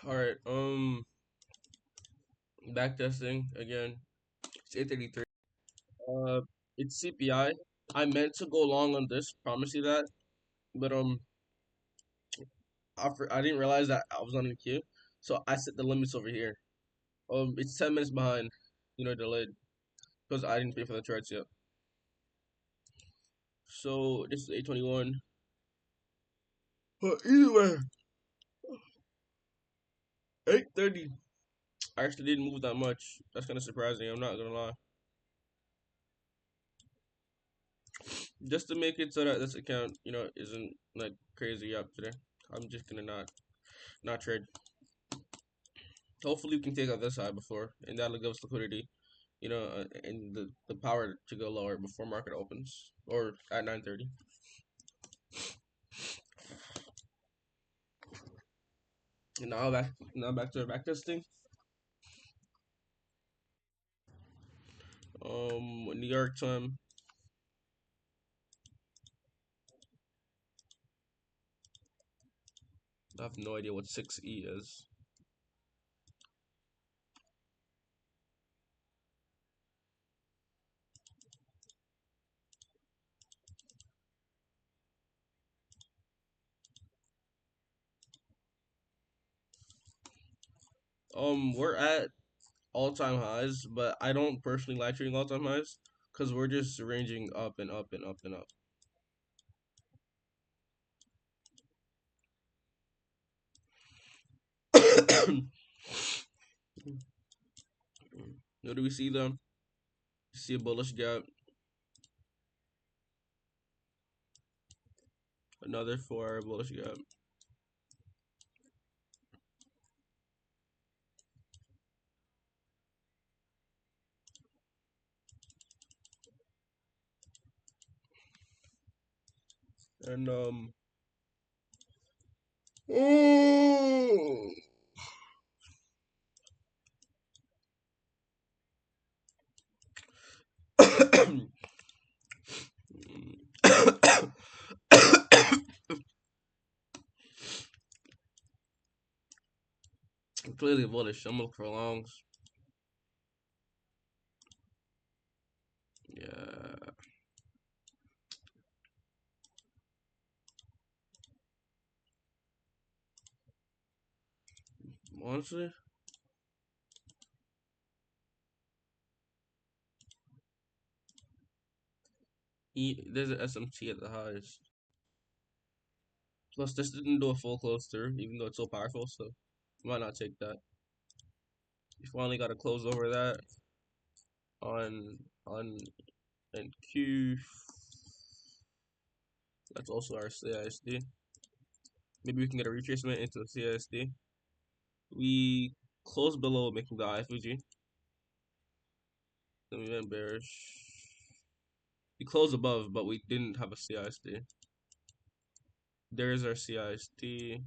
All right. Backtesting again. It's 8:33. Uh, it's CPI. I meant to go long on this. Promise you that. But I didn't realize that I was on the queue, so I set the limits over here. It's 10 minutes behind. Delayed because I didn't pay for the charts yet. So this is 8:21. But either way, 8:30. I actually didn't move that much. That's kind of surprising. I'm not gonna lie. Just to make it so that this account, isn't like crazy up today. I'm just gonna not trade. Hopefully we can take out this high before, and that'll give us liquidity, and the power to go lower before market opens or at 9:30. And now back to our back testing. New York time. I have no idea what 6E is. We're at all-time highs, but I don't personally like trading all-time highs because we're just ranging up and up and up and up. What do we see them? See a bullish gap. Another 4 bullish gap. And oh, clearly bullish. I'm looking for longs. Yeah. Honestly, there's an SMT at the highest. Plus, this didn't do a full close through, even though it's so powerful. So, why not take that? We finally got to close over that on and Q. That's also our CISD. Maybe we can get a retracement into the CISD. We close below, making the IFUG. Then we went bearish. We closed above, but we didn't have a CISD. There's our CISD.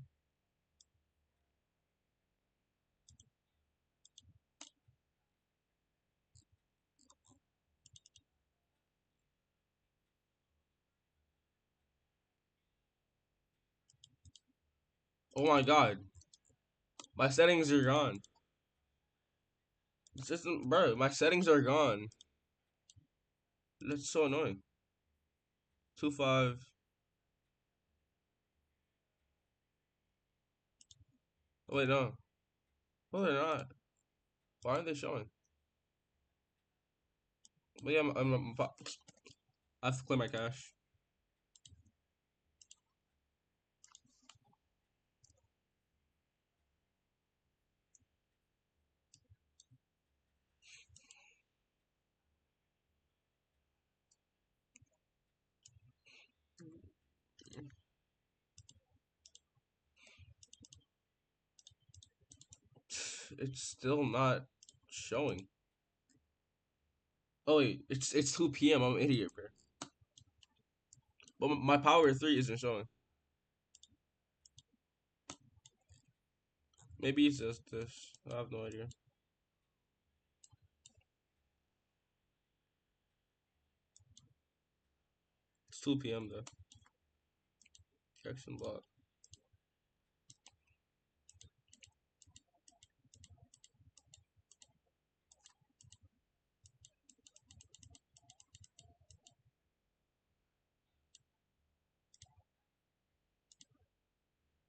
Oh my god. My settings are gone. This isn't, bro, my settings are gone. That's so annoying. 2-5. Oh, wait, no. No, they're not. Why aren't they showing? But yeah, I have to clear my cache. It's still not showing. Oh wait, it's 2 p.m. I'm an idiot, bro. But my power 3 isn't showing. Maybe it's just this. I have no idea. It's 2 p.m. though. Action block.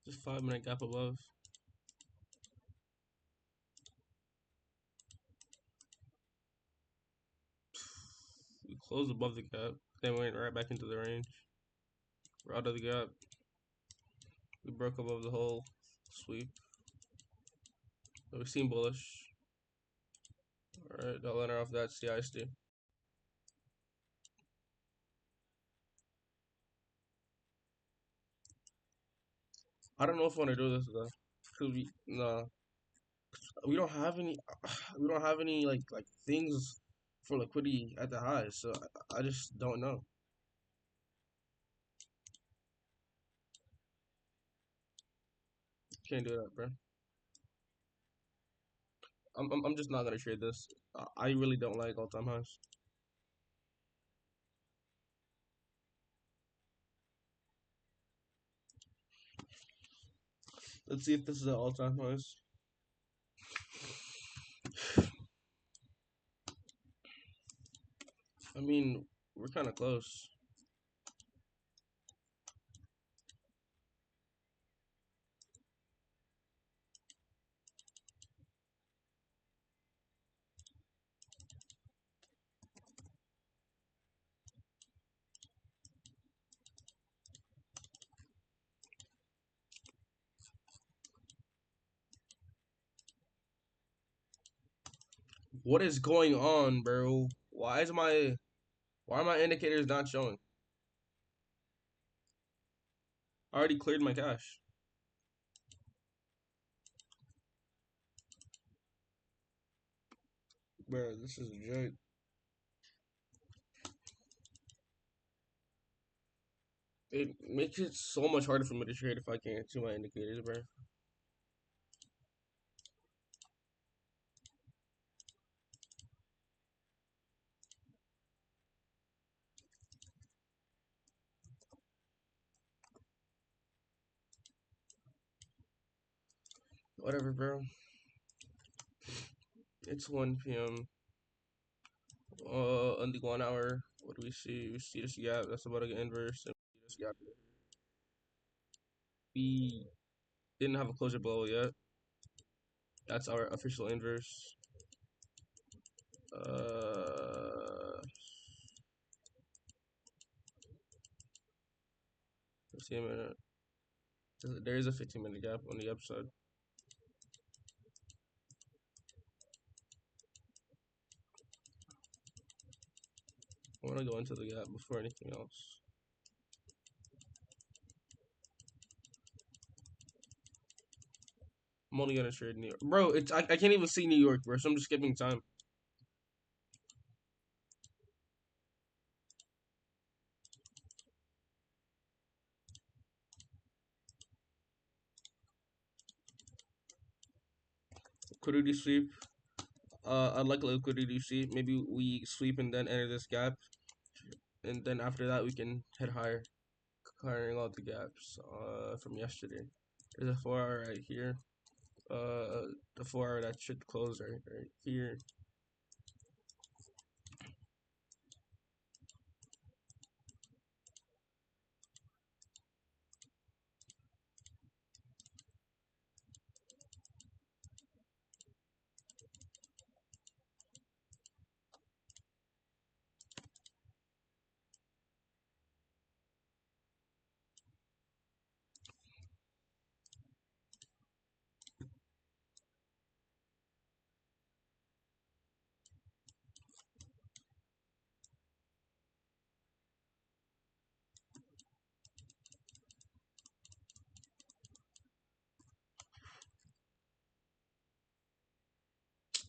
Just 5 minute gap above. We closed above the gap. Then went right back into the range. We're out of the gap. We broke above the whole sweep. But we seem bullish. Alright, I'll enter off that CISD. I don't know if I want to do this though. Cause we don't have any we don't have any like things for liquidity at the highs, so I just don't know. Can't do that, bro. I'm just not gonna trade this. I really don't like all-time highs. Let's see if this is an all-time highs. I mean, we're kind of close. What is going on, bro? Why are my indicators not showing? I already cleared my cash. Bro, this is a joke. It makes it so much harder for me to trade if I can't see my indicators, bro. Whatever, bro. It's 1 p.m. On the 1 hour, what do we see? We see this gap. That's about to get inverse. And we see this gap. We didn't have a closure below yet. That's our official inverse. 15 minute. There is a 15 minute gap on the upside. I want to go into the gap before anything else. I'm only gonna trade New York, bro. I can't even see New York, bro. So I'm just skipping time. Liquidity sweep. I'd like a liquidity sweep. Maybe we sweep and then enter this gap, and then after that we can head higher, clearing out the gaps from yesterday. There's a 4 hour right here. The 4 hour that should close right here.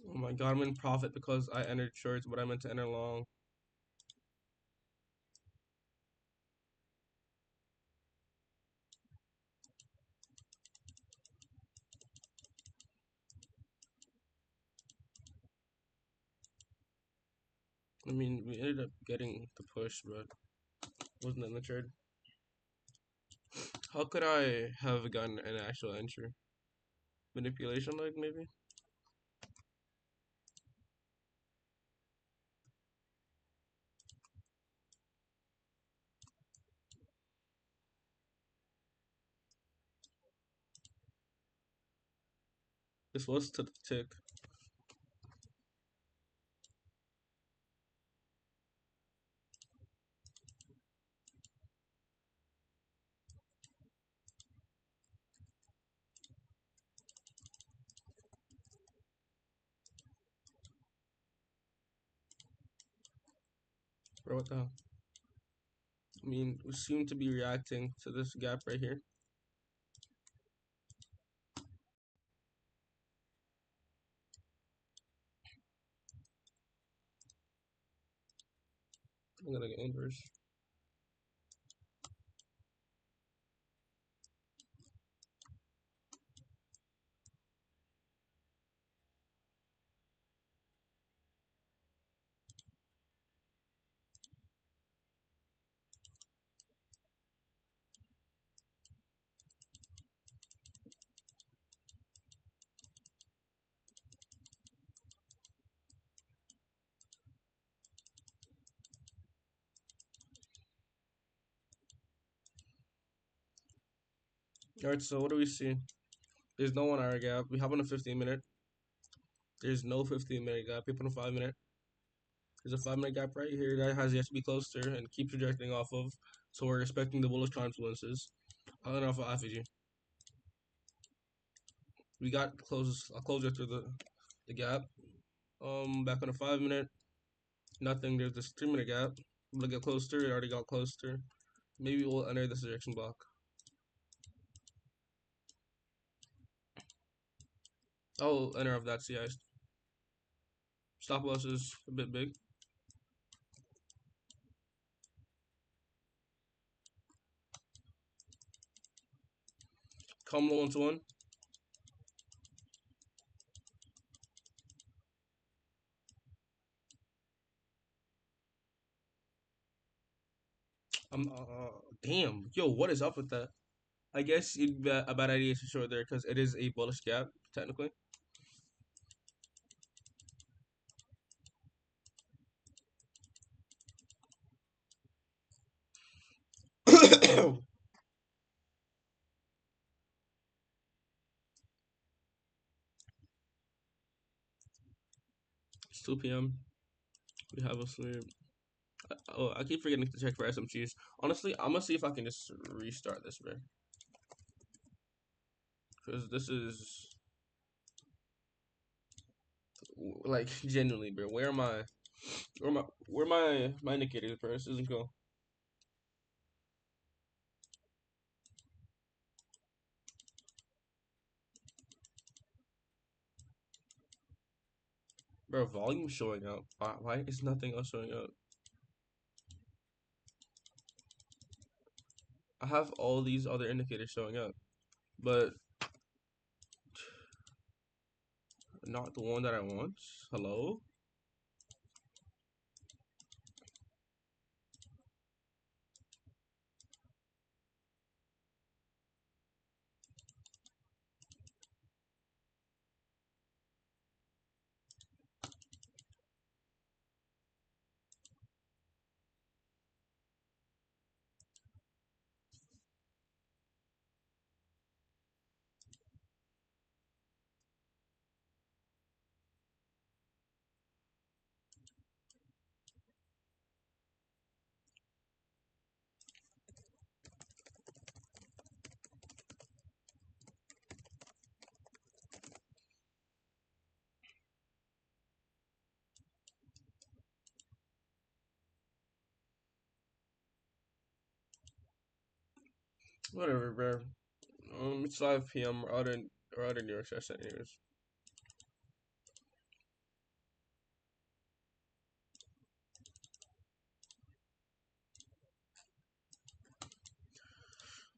Oh my god, I'm in profit because I entered shorts, but I meant to enter long. I mean, we ended up getting the push, but wasn't in the trade. How could I have gotten an actual entry? Manipulation, like maybe? This was to the tick. Bro, what the hell? I mean, we seem to be reacting to this gap right here. I'm gonna get inverse. Alright, so what do we see? There's no 1 hour gap. We have on a 15 minute. There's no 15 minute gap. We put a 5 minute. There's a 5 minute gap right here that has yet to be closed to and keeps rejecting off of. So we're expecting the bullish confluences. On and off of IFG. We got closes a closure through the gap. Back on a 5 minute. Nothing. There's this 3 minute gap. Look at closer. It already got closer. Maybe we'll enter this rejection block. Oh, enter of that CI. Stop loss is a bit big. Come low 1 to 1. Damn. Yo, what is up with that? I guess a bad idea to short there because it is a bullish gap, technically. It's 2 p.m. We have a sleep. Oh, I keep forgetting to check for SMGs. Honestly, I'm gonna see if I can just restart this, bro. Because this is like genuinely, bro. Where my indicators, bro? This isn't cool. Bro, volume showing up. Why is nothing else showing up? I have all these other indicators showing up, but not the one that I want. Hello? Whatever, bro. It's 5 p.m. We're out in New York session anyways.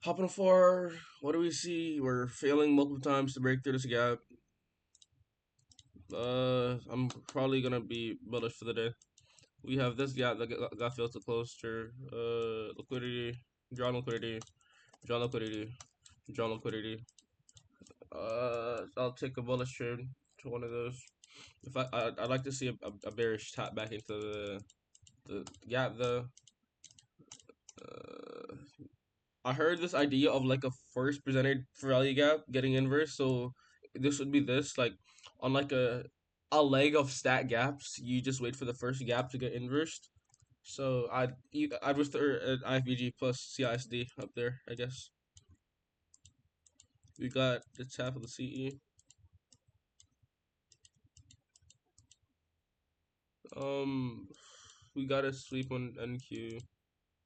Hopping on 4. What do we see? We're failing multiple times to break through this gap. I'm probably gonna be bullish for the day. We have this gap that got filled to closer. Liquidity, drawn liquidity, drawn liquidity, drawn liquidity. I'll take a bullish trade to one of those. If I'd like to see a bearish tap back into the gap though. I heard this idea of like a first presented for value gap getting inverse, so this would be this like on like a leg of stat gaps. You just wait for the first gap to get inversed. So I'd refer IFBG plus CISD up there, I guess. We got the tap of the CE. Um, we gotta sweep on NQ.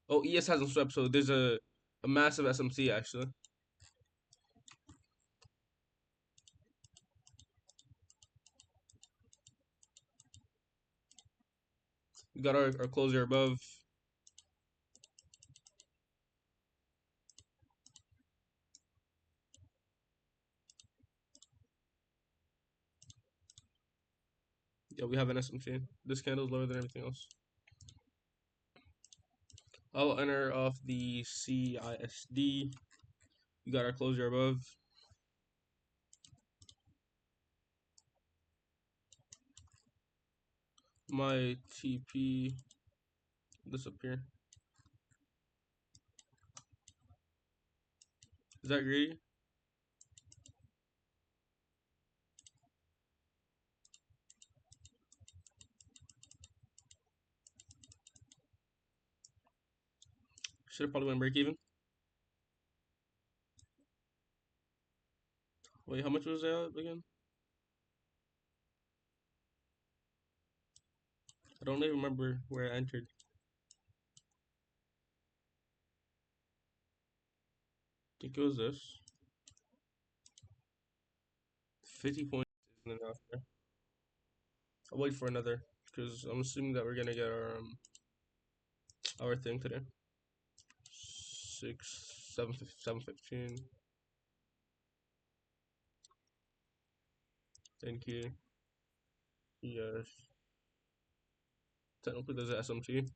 Oh, ES hasn't swept, so there's a massive SMC actually. We got our closer above. Yeah, we have an SMC. This candle's lower than everything else. I'll enter off the CISD. We got our closer above. My TP disappear. Is that greedy? Should have probably went break even. Wait, how much was that again? I don't even remember where I entered. I think it was this. 50 points isn't enough. I'll wait for another because I'm assuming that we're gonna get our thing today. 7:15. Thank you. Yes. Technically, there's an SMT.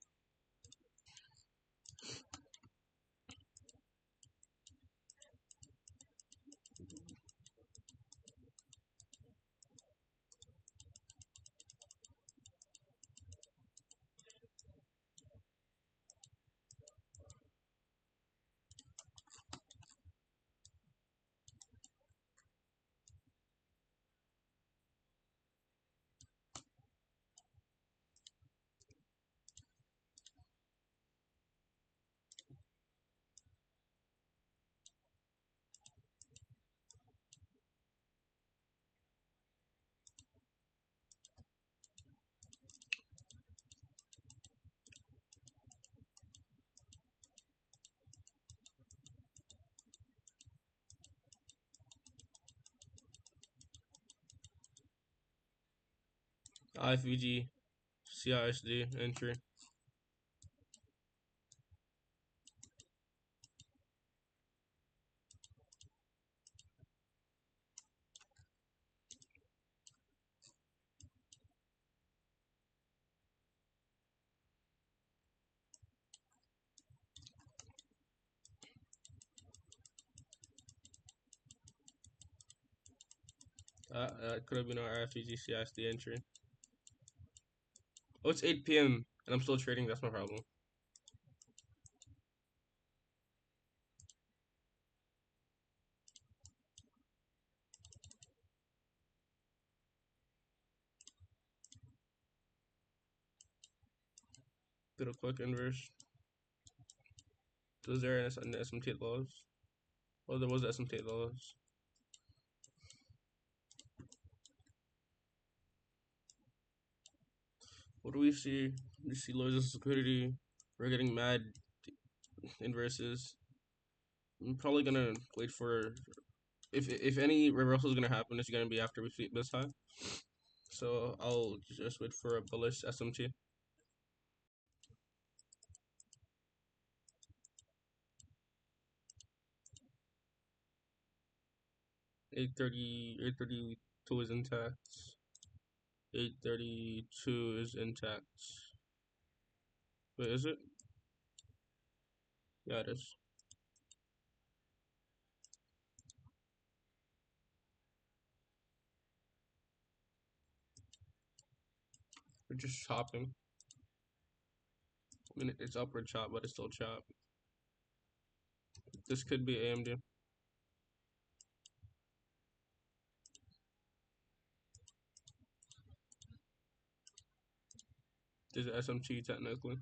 IFVG, CISD entry. Could have been our IFVG, CISD entry. Oh, it's 8 p.m. and I'm still trading. That's my problem. Did a quick inverse. Was there an SMT at lows? Oh, there was an SMT at lows. What do we see? We see lows of liquidity. We're getting mad inverses. I'm probably gonna wait for if any reversal is gonna happen, it's gonna be after we sweep this high. So I'll just wait for a bullish SMT. 832 is intact. 832 is intact. Wait, is it? Yeah, it is. We're just chopping. I mean, it's upward chop, but it's still chop. This could be AMD. This is SMT technically.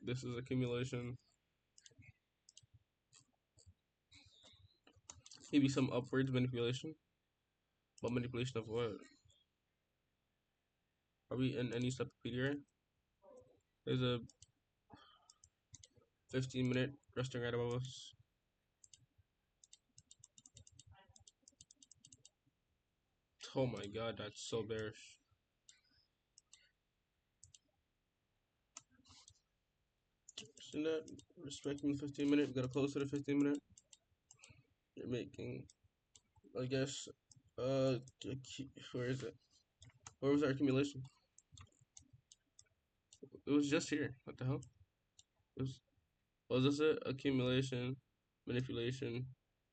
This is accumulation. Maybe some upwards manipulation. But manipulation of what? Are we in any type of PDR? There's a 15-minute resting right above us. Oh my god, that's so bearish. See that? Respecting the 15-minute, we gotta close to the 15-minute. You're making, I guess, where is it? Where was our accumulation? It was just here. What the hell? It was this it? Accumulation, manipulation,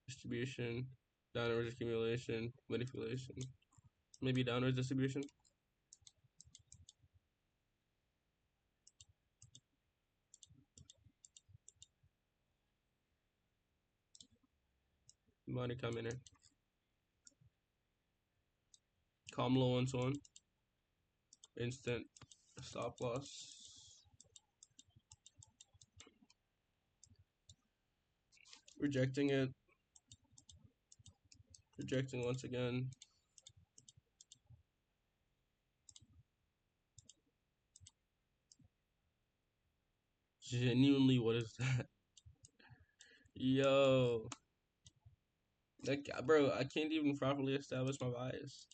distribution, downwards accumulation, manipulation. Maybe downwards distribution. Money coming in. Calm low and so on. Instant stop loss. Rejecting it. Rejecting once again. Genuinely, what is that? Yo. Like, bro, I can't even properly establish my bias.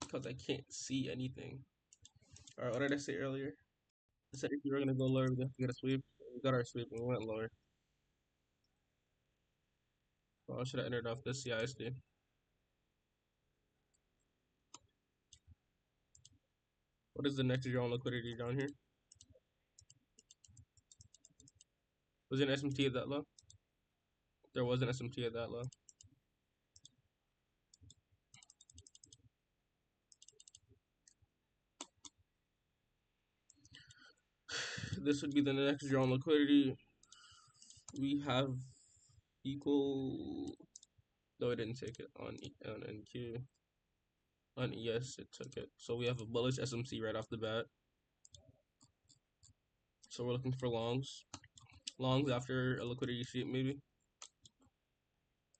Because I can't see anything. Alright, what did I say earlier? I said if you were gonna go lower, we have to get a sweep. We got our sweep and we went lower. Oh, I should have entered off this CISD. What is the next draw on liquidity down here? Was an SMT at that low? There was an SMT at that low. This would be the next draw on liquidity. We have equal. No, it didn't take it on NQ. On ES, it took it. So we have a bullish SMC right off the bat. So we're looking for longs. Longs after a liquidity sweep, maybe.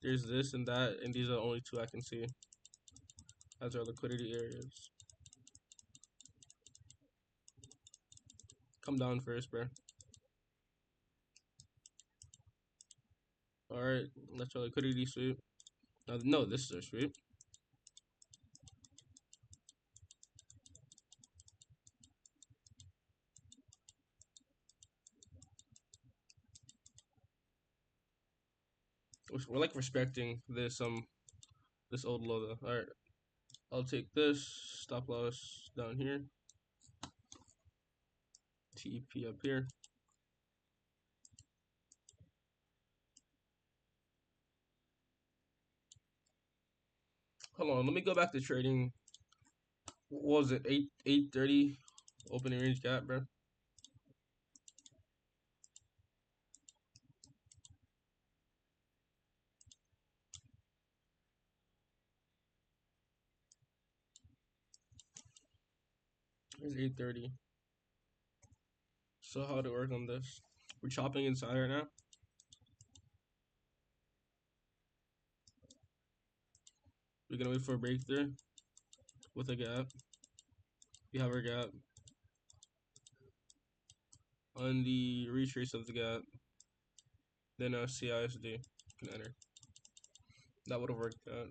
There's this and that, and these are the only two I can see as our liquidity areas. Come down first, bro. Alright, that's our liquidity sweep. No, this is our sweep. We're like respecting this old low though. Alright, I'll take this stop loss down here. TP up here. Hold on, let me go back to trading. What was it? 830 opening range gap, bro. It's 830. So how to work on this? We're chopping inside right now. We're gonna wait for a breakthrough with a gap. We have our gap. On the retrace of the gap, then CISD can enter. That would have worked out.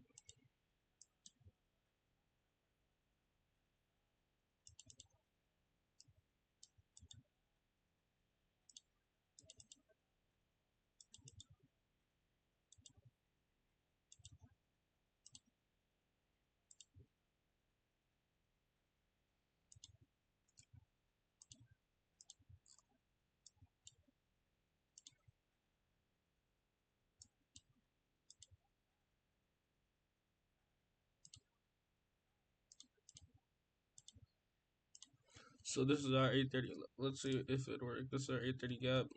So this is our 830. Let's see if it worked. This is our 830 gap.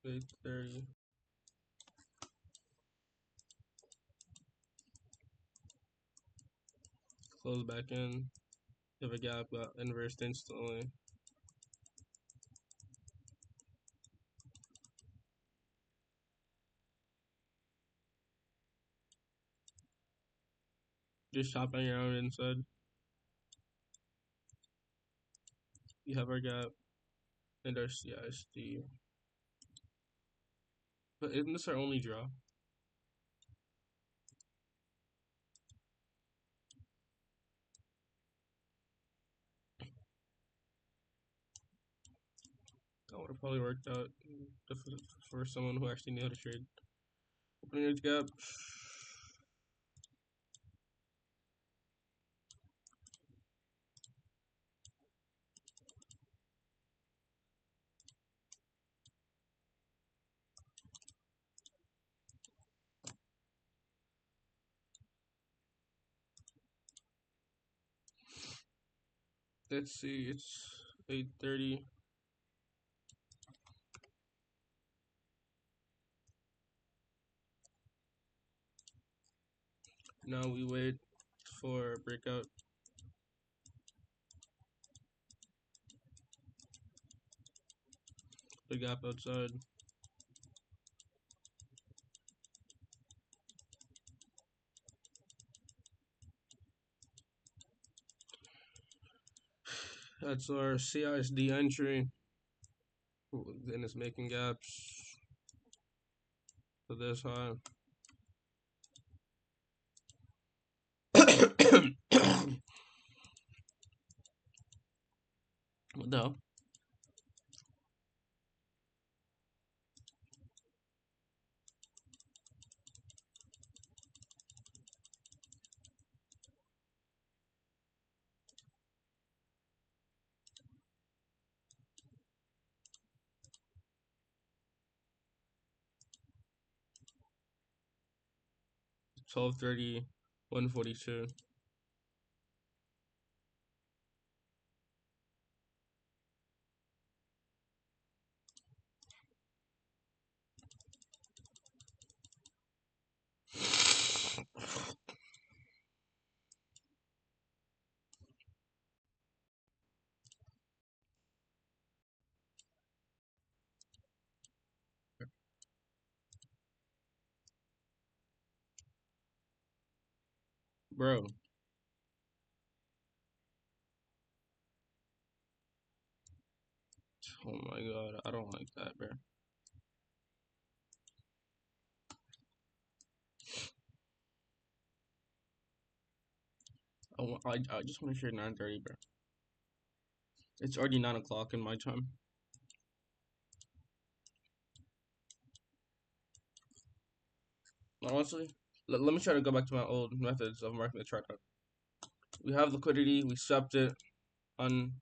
830. Close back in. If a gap got inversed instantly. Just shopping around inside. We have our gap and our CISD. But isn't this our only draw? That would have probably worked out for someone who actually knew how to trade. Opening edge gap. Let's see, it's 8:30. Now we wait for breakout. The gap outside. That's our CISD entry. Then it's making gaps for this high. What the hell? $12.30, 142. Bro. Oh my god, I don't like that, bro. I just want to share 9:30, bro. It's already 9 o'clock in my time. Honestly, let me try to go back to my old methods of marking the chart. We have liquidity. We swept it on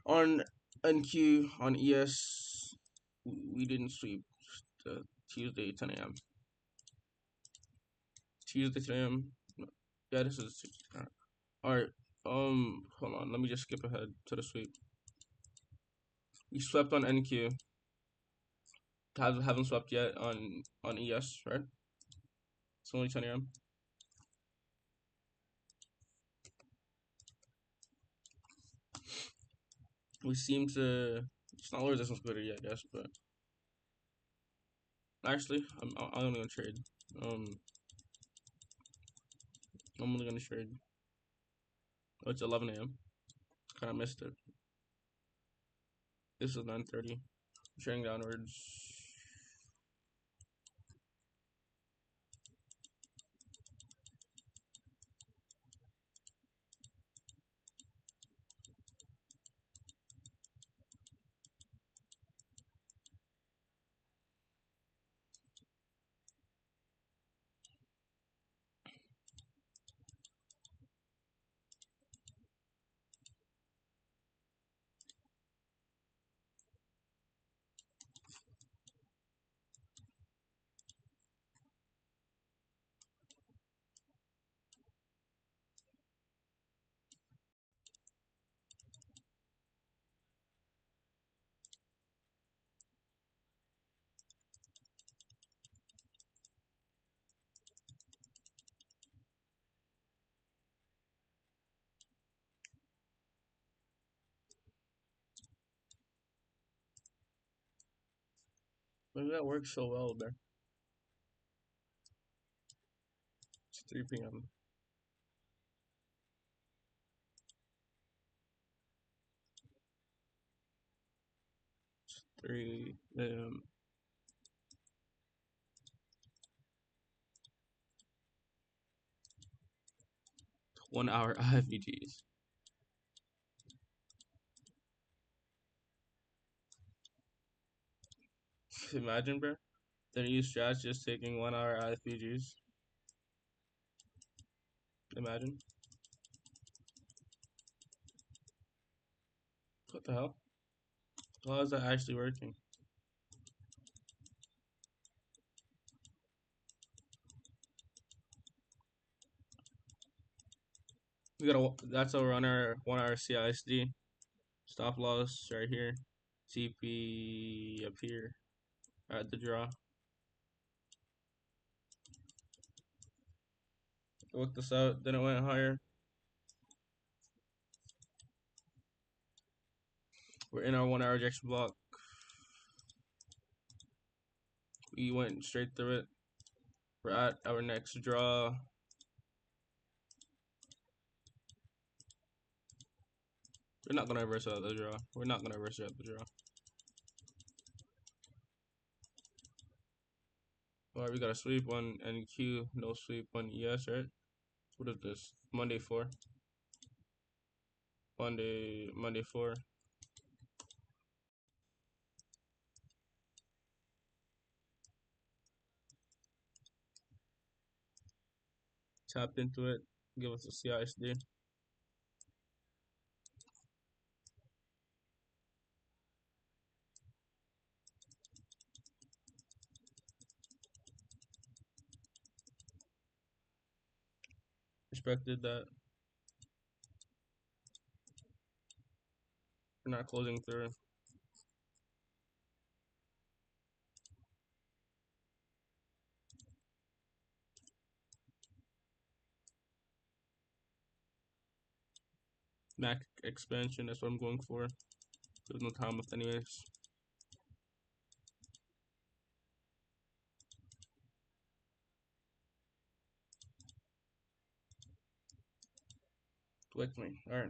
on NQ on ES. We didn't sweep Tuesday 10 a.m. Tuesday 10 a.m. Yeah, this is all right. Hold on. Let me just skip ahead to the sweep. We swept on NQ. Haven't swept yet on ES, right? It's only 10 a.m. We seem to. It's not where this one's good yet, I guess, but actually, I'm only gonna trade. Um, I'm only gonna trade. Oh, it's 11 a.m. Kind of missed it. This is 9:30. Trading downwards. Maybe that works so well, man. It's 3 p.m. 3 a.m. 1 hour IFVGs. Imagine, bro. Then you strats just taking 1 hour IFVGs. Imagine. What the hell? How is that actually working? We gotta. That's our on our 1 hour CISD. Stop loss right here. CP up here at the draw. Work this out. Then it went higher. We're in our 1 hour rejection block. We went straight through it. We're at our next draw. We're not gonna reverse out the draw. We're not gonna reverse out the draw. Alright, we got a sweep on NQ, no sweep on ES, right? What is this? Monday 4. Monday 4. Tapped into it. Give us a CISD. Respected that. We're not closing through. Mac expansion, that's what I'm going for. There's no time left anyways. Click me. Alright.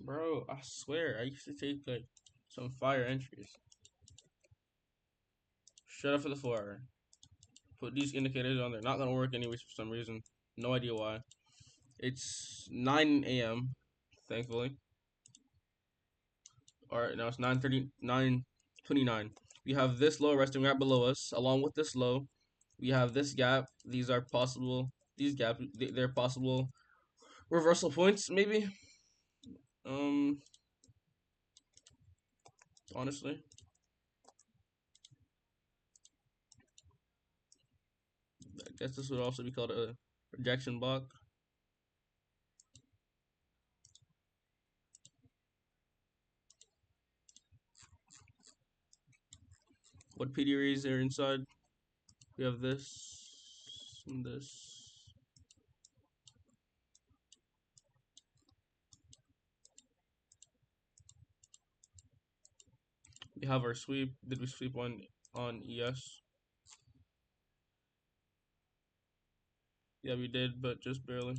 Bro, I swear, I used to take like some fire entries. Shut up for the 4 hour. Put these indicators on. They're not gonna work anyways for some reason. No idea why. It's 9 a.m. Thankfully. Alright, now it's 9:30, 9:29. We have this low resting right below us. Along with this low, we have this gap. These are possible. These gaps, they're possible reversal points, maybe. Honestly, I guess this would also be called a rejection block. What PDRs are inside? We have this and this. We have our sweep. Did we sweep on ES? Yeah, we did, but just barely.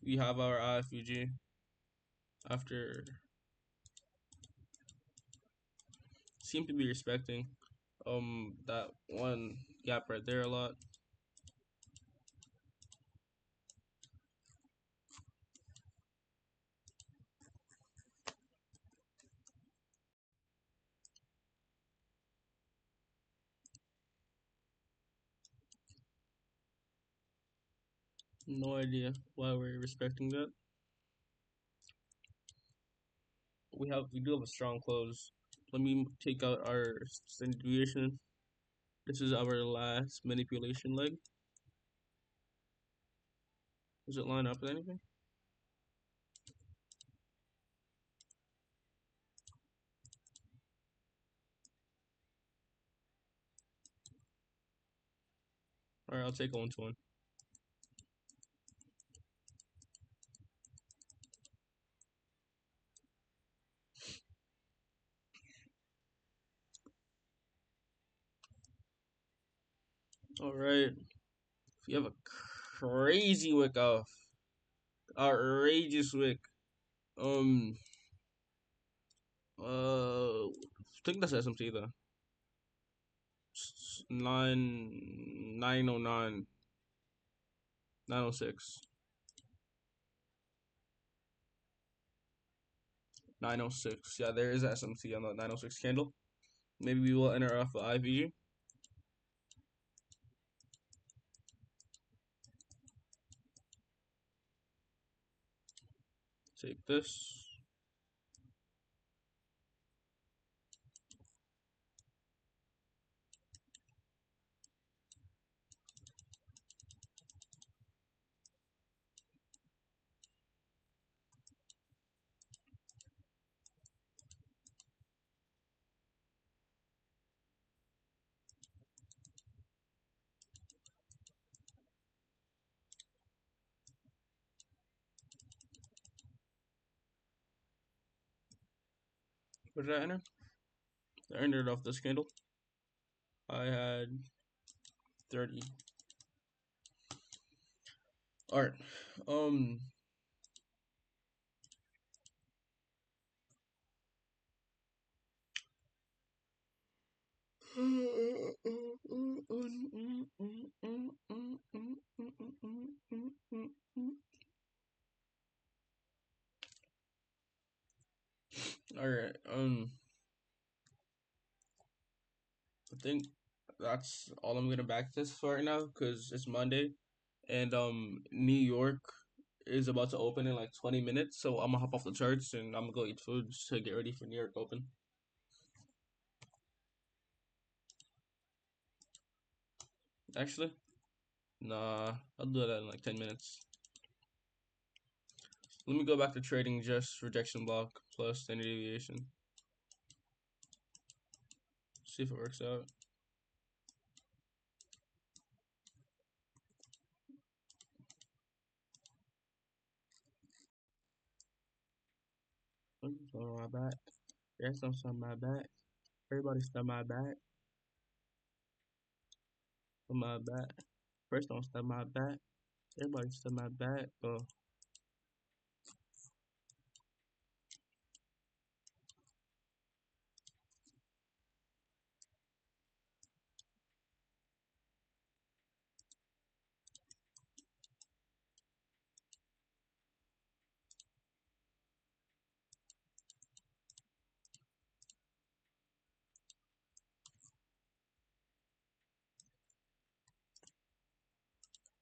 We have our IFUG after seem to be respecting that one gap right there a lot. No idea why we're respecting that. We do have a strong close. Let me take out our standard deviation. This is our last manipulation leg. Does it line up with anything? Alright, I'll take 1 to 1. Alright. If you have a crazy wick off, outrageous wick. Um I think that's SMT though. 909, 906, 906. Yeah, there is SMT on the 906 candle. Maybe we will enter off of IVG. Take this. What did I enter? I entered off this candle. I had 30. Alright. Um Alright. I think that's all I'm gonna back this for right now because it's Monday and New York is about to open in like 20 minutes, so I'm gonna hop off the charts and I'm gonna go eat food to get ready for New York open. Actually, nah, I'll do that in like 10 minutes. Let me go back to trading just rejection block plus standard deviation. See if it works out. On my back. Yes, I'm on my back. Everybody's on my back. On my back. First, don't step my back. Everybody's on my back. Oh,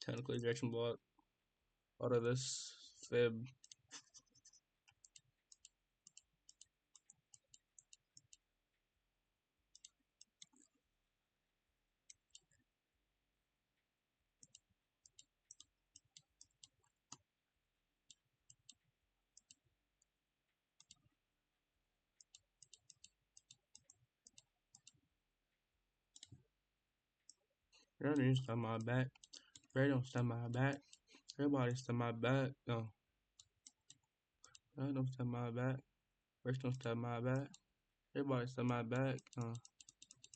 technically rejection block. Out of this fib. Everybody's on my back. Ray don't stand my back. Everybody's on my back. No, I don't stand my back. First, don't stand my back. Everybody's on my back.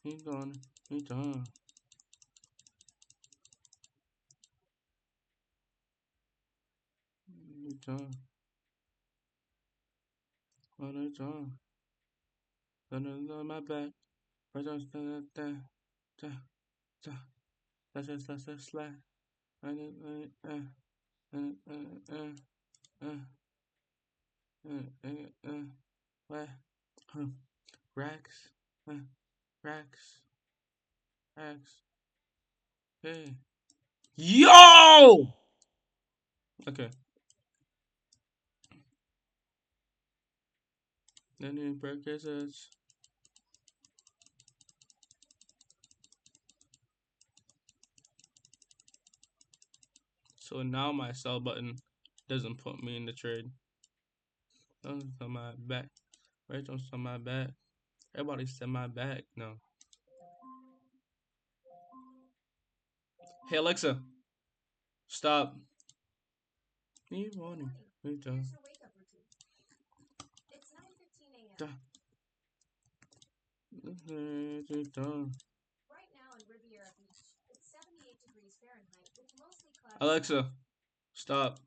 He's gone. He's done. He's done. Oh, he's done. On my back. First, don't stand that. Da, da. Let's slide. What? Racks. Racks. Racks. Hey. Yo! Okay. Any practices? So now my sell button doesn't put me in the trade. Don't sell my back. Right? Don't sell my back. Everybody sell my back. No. Hey Alexa, stop. Me morning. Me done. Done. Alexa, stop.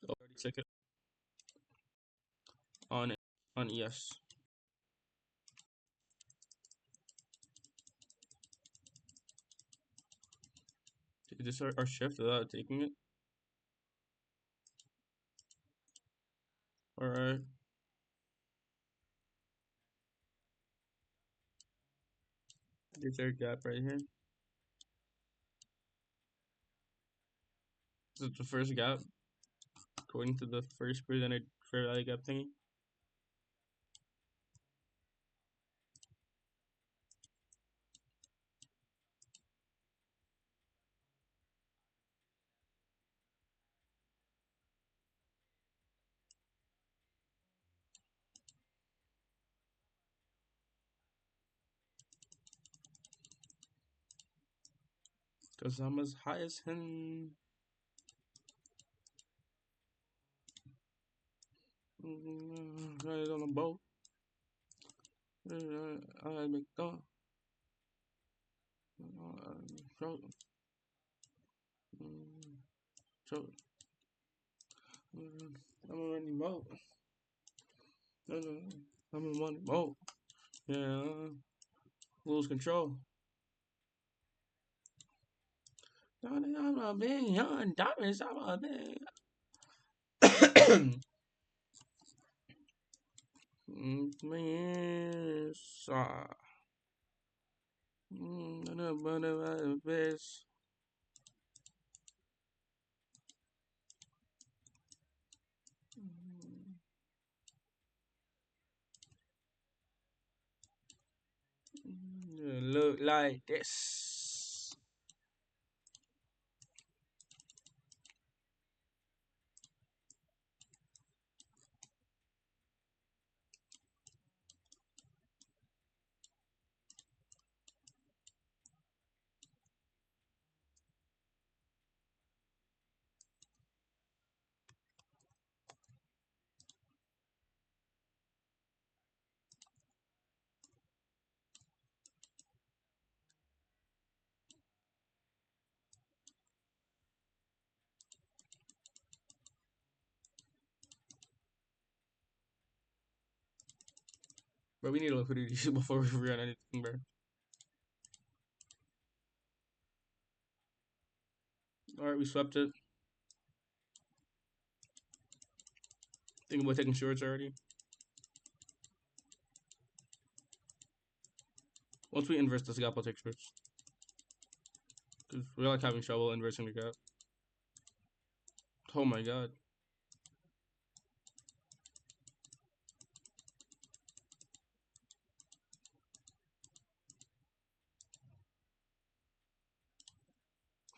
Oh, 30 seconds on it. On ES. Is this our shift without taking it? Alright. The third gap right here. This is the first gap. According to the first presented fair value gap thingy. Cause I'm as high as him. Right on a boat. I make done. Choke. Choke. I'm a running boat. I'm a running boat. Yeah. Lose control. I'm a big young diamonds. I'm a big. Yes. Best. Look like this. But we need a liquidity before we run anything, bro. Alright, we swept it. Thinking about taking shorts already. Once we inverse this gap, I'll take shorts. Because we're like having trouble inversing the gap. Oh my god.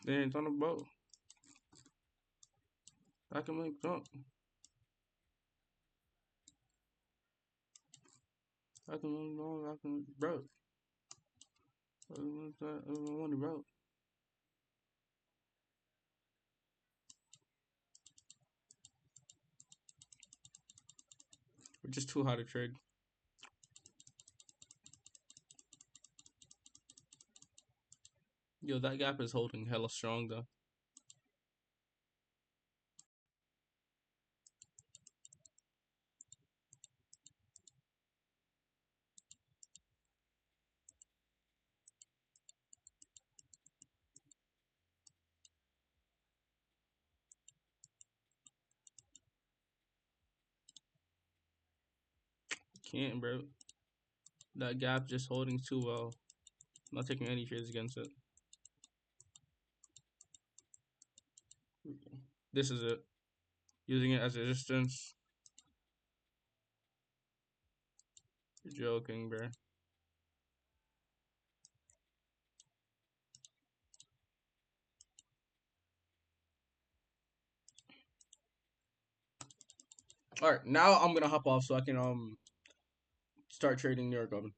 They ain't on the boat. I can make jump. I can bro. I want to bro. We're just too hard to trade. Yo, that gap is holding hella strong though. Can't, bro. That gap just holding too well. Not taking any trades against it. This is it. Using it as resistance. You're joking, bro. All right, now I'm gonna hop off so I can start trading New York Open.